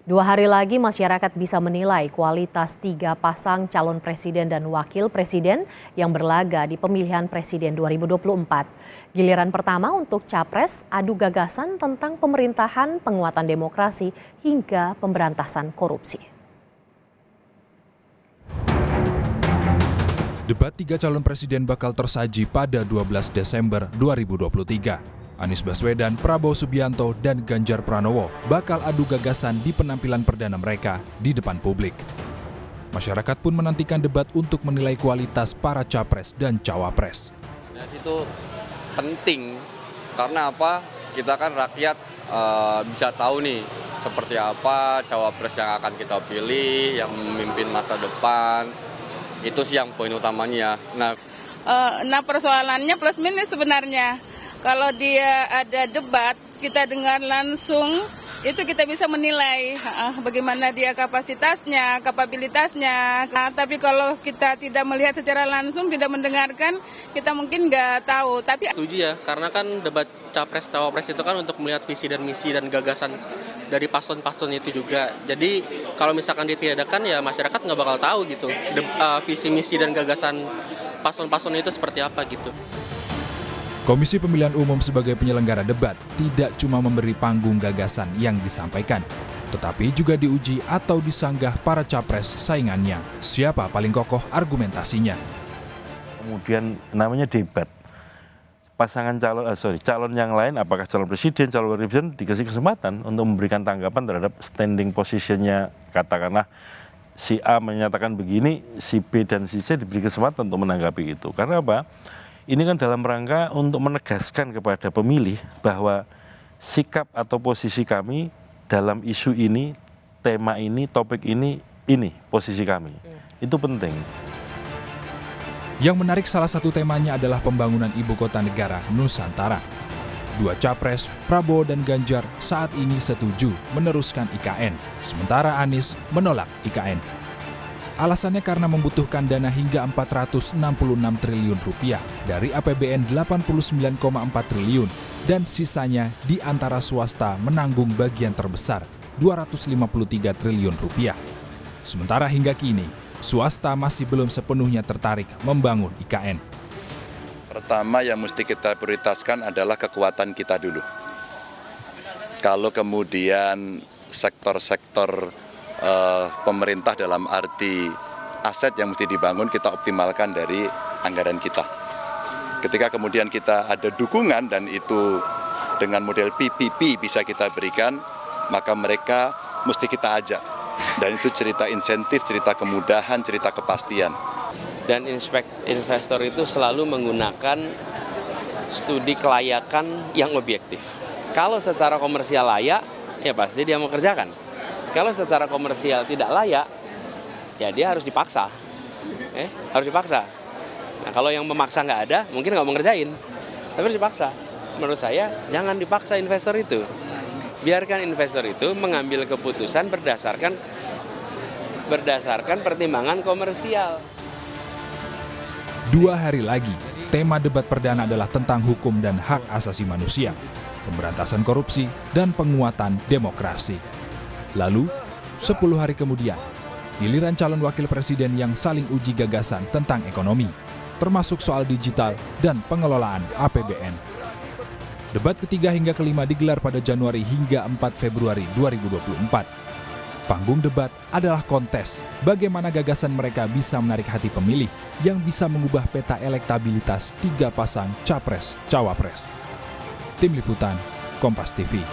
2 hari lagi masyarakat bisa menilai kualitas 3 pasang calon presiden dan wakil presiden yang berlaga di pemilihan presiden 2024. Giliran pertama untuk Capres adu gagasan tentang pemerintahan, penguatan demokrasi, hingga pemberantasan korupsi. Debat 3 calon presiden bakal tersaji pada 12 Desember 2023. Anies Baswedan, Prabowo Subianto, dan Ganjar Pranowo bakal adu gagasan di penampilan perdana mereka di depan publik. Masyarakat pun menantikan debat untuk menilai kualitas para capres dan cawapres. Itu penting karena apa? Kita kan rakyat bisa tahu nih seperti apa cawapres yang akan kita pilih, yang memimpin masa depan. Itu sih yang poin utamanya. Nah persoalannya plus minus sebenarnya. Kalau dia ada debat, kita dengar langsung, itu kita bisa menilai bagaimana dia kapasitasnya, kapabilitasnya. Tapi kalau kita tidak melihat secara langsung, tidak mendengarkan, kita mungkin nggak tahu. Tapi setuju ya, karena kan debat capres-cawapres itu kan untuk melihat visi dan misi dan gagasan dari paslon-paslon itu juga. Jadi kalau misalkan ditiadakan ya masyarakat nggak bakal tahu gitu, visi misi dan gagasan paslon-paslon itu seperti apa gitu. Komisi Pemilihan Umum sebagai penyelenggara debat tidak cuma memberi panggung gagasan yang disampaikan, tetapi juga diuji atau disanggah para capres saingannya. Siapa paling kokoh argumentasinya? Kemudian namanya debat. Pasangan calon yang lain, apakah calon presiden, calon wakil presiden, dikasih kesempatan untuk memberikan tanggapan terhadap standing positionnya. Katakanlah si A menyatakan begini, si B dan si C diberi kesempatan untuk menanggapi itu. Karena apa? Ini kan dalam rangka untuk menegaskan kepada pemilih bahwa sikap atau posisi kami dalam isu ini, tema ini, topik ini posisi kami. Itu penting. Yang menarik salah satu temanya adalah pembangunan ibu kota negara Nusantara. 2 capres, Prabowo dan Ganjar saat ini setuju meneruskan IKN, sementara Anies menolak IKN. Alasannya karena membutuhkan dana hingga 466 triliun rupiah dari APBN 89,4 triliun dan sisanya di antara swasta menanggung bagian terbesar 253 triliun rupiah. Sementara hingga kini, swasta masih belum sepenuhnya tertarik membangun IKN. Pertama yang mesti kita prioritaskan adalah kekuatan kita dulu. Kalau kemudian sektor-sektor pemerintah dalam arti aset yang mesti dibangun kita optimalkan dari anggaran kita. Ketika kemudian kita ada dukungan dan itu dengan model PPP bisa kita berikan, maka mereka mesti kita ajak. Dan itu cerita insentif, cerita kemudahan, cerita kepastian. Dan investor itu selalu menggunakan studi kelayakan yang objektif. Kalau secara komersial layak, ya pasti dia mau kerjakan. Kalau secara komersial tidak layak, ya dia harus dipaksa. Harus dipaksa. Nah kalau yang memaksa nggak ada, mungkin nggak mau ngerjain. Tapi harus dipaksa. Menurut saya, jangan dipaksa investor itu. Biarkan investor itu mengambil keputusan berdasarkan pertimbangan komersial. 2 hari lagi, tema debat perdana adalah tentang hukum dan hak asasi manusia, pemberantasan korupsi, dan penguatan demokrasi. Lalu, 10 hari kemudian, giliran calon wakil presiden yang saling uji gagasan tentang ekonomi, termasuk soal digital dan pengelolaan APBN. Debat ketiga hingga kelima digelar pada Januari hingga 4 Februari 2024. Panggung debat adalah kontes bagaimana gagasan mereka bisa menarik hati pemilih yang bisa mengubah peta elektabilitas 3 pasang capres-cawapres. Tim Liputan, Kompas TV.